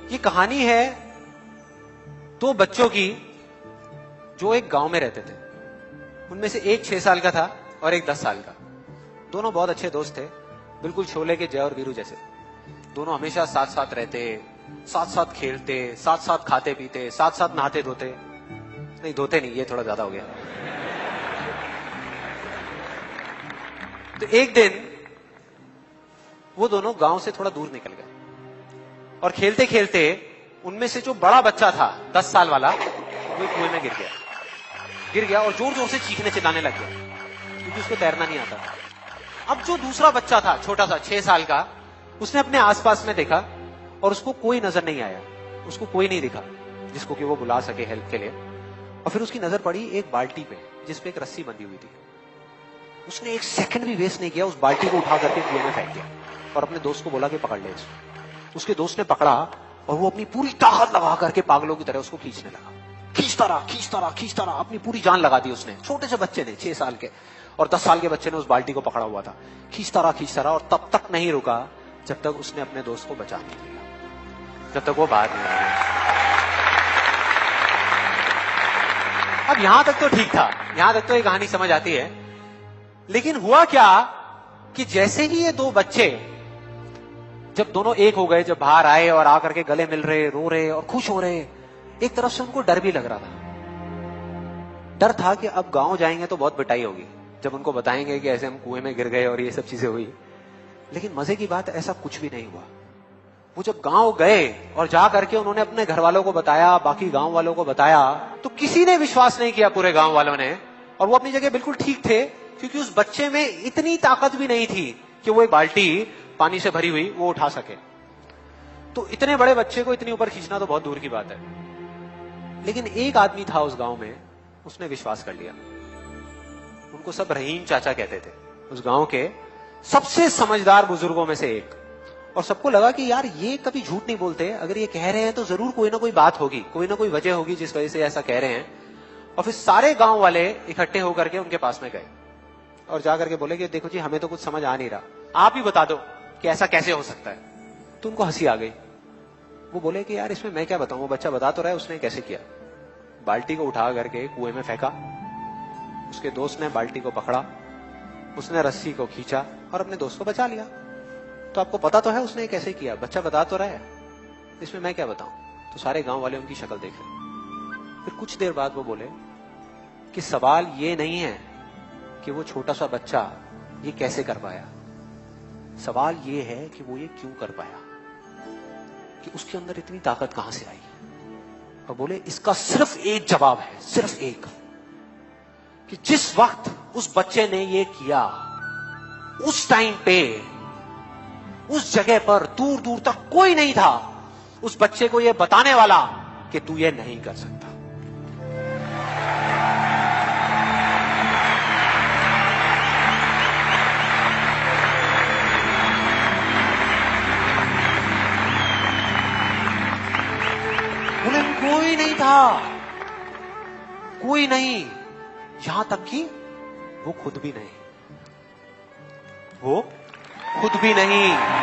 ये कहानी है दो बच्चों की जो एक गांव में रहते थे। उनमें से एक 6 साल का था और एक 10 साल का। दोनों बहुत अच्छे दोस्त थे, बिल्कुल शोले के जय और वीरू जैसे। दोनों हमेशा साथ साथ रहते, साथ साथ खेलते, साथ साथ खाते पीते, साथ साथ नहाते धोते। नहीं धोते नहीं, ये थोड़ा ज्यादा हो गया। तो एक दिन वो दोनों गांव से थोड़ा दूर निकल गए और खेलते खेलते उनमें से जो बड़ा बच्चा था 10 साल वाला, वो कुएं में गिर गया और जोर जोर से चीखने चिल्लाने लग गया क्योंकि उसको तैरना नहीं आता था। अब जो दूसरा बच्चा था छोटा सा 6 साल का, उसने अपने आसपास में देखा और उसको कोई नजर नहीं आया, उसको कोई नहीं दिखा जिसको कि वो बुला सके हेल्प के लिए। और फिर उसकी नजर पड़ी एक बाल्टी पे जिसपे एक रस्सी बंधी हुई थी। उसने एक सेकंड भी वेस्ट नहीं किया, उस बाल्टी को उठा करके कुएं में फेंक दिया और अपने दोस्त को बोला कि पकड़ ले इसको। उसके दोस्त ने पकड़ा और वो अपनी पूरी ताकत लगा करके पागलों की तरह उसको खींचने लगा। खींचता रहा, अपनी पूरी जान लगा दी उसने। छोटे से बच्चे ने, 6 साल के और 10 साल के बच्चे ने उस बाल्टी को पकड़ा हुआ था। खींचता रहा और तब तक नहीं रुका जब तक उसने अपने दोस्त को बचा नहीं लिया, जब तक वो बाहर नहीं आया। अब यहां तक तो ठीक था, यहां तक तो ये कहानी समझ आती है। लेकिन हुआ क्या कि जैसे ही ये दो बच्चे जब दोनों एक हो गए, जब बाहर आए और आकर के गले मिल रहे, रो रहे और खुश हो रहे, एक तरफ से उनको डर भी लग रहा था। डर था कि अब गांव जाएंगे तो बहुत पिटाई होगी जब उनको बताएंगे कि ऐसे हम कुएं में गिर गए और ये सब चीजें हुई। लेकिन मजे की बात, ऐसा कुछ भी नहीं हुआ। वो जब गांव गए और जा करके उन्होंने अपने घर वालों को बताया, बाकी गांव वालों को बताया, तो किसी ने विश्वास नहीं किया, पूरे गांव वालों ने। और वो अपनी जगह बिल्कुल ठीक थे क्योंकि उस बच्चे में इतनी ताकत भी नहीं थी कि वो एक बाल्टी पानी से भरी हुई वो उठा सके। तो इतने बड़े बच्चे को इतनी ऊपर खींचना तो बहुत दूर की बात है। लेकिन एक आदमी था उस गांव में, उसने विश्वास कर लिया। उनको सब रहीम चाचा कहते थे, उस गांव के सबसे समझदार बुजुर्गों में से एक। और सबको लगा कि यार ये कभी झूठ नहीं बोलते, अगर ये कह रहे हैं तो जरूर कोई ना कोई बात होगी, कोई ना कोई वजह होगी जिस वजह से ऐसा कह रहे हैं। और फिर सारे गांव वाले इकट्ठे होकर के उनके पास में गए और जाकर के बोले कि देखो जी, हमें तो कुछ समझ आ नहीं रहा, आप ही बता दो कि ऐसा कैसे हो सकता है। तो उनको हंसी आ गई। वो बोले कि यार इसमें मैं क्या बताऊं, वो बच्चा बता तो रहा है उसने कैसे किया। बाल्टी को उठा करके कुएं में फेंका, उसके दोस्त ने बाल्टी को पकड़ा, उसने रस्सी को खींचा और अपने दोस्त को बचा लिया। तो आपको पता तो है उसने कैसे किया, बच्चा बता तो रहा है, इसमें मैं क्या बताऊं। तो सारे गांव वाले उनकी शक्ल देख रहे। फिर कुछ देर बाद वो बोले कि सवाल ये नहीं है कि वो छोटा सा बच्चा ये कैसे कर पाया, सवाल ये है कि वो ये क्यों कर पाया, कि उसके अंदर इतनी ताकत कहां से आई। और बोले इसका सिर्फ एक जवाब है, सिर्फ एक, कि जिस वक्त उस बच्चे ने ये किया, उस टाइम पे उस जगह पर दूर दूर तक कोई नहीं था उस बच्चे को ये बताने वाला कि तू ये नहीं कर सकता। बोले कोई नहीं था, कोई नहीं, यहां तक कि वो खुद भी नहीं, वो खुद भी नहीं।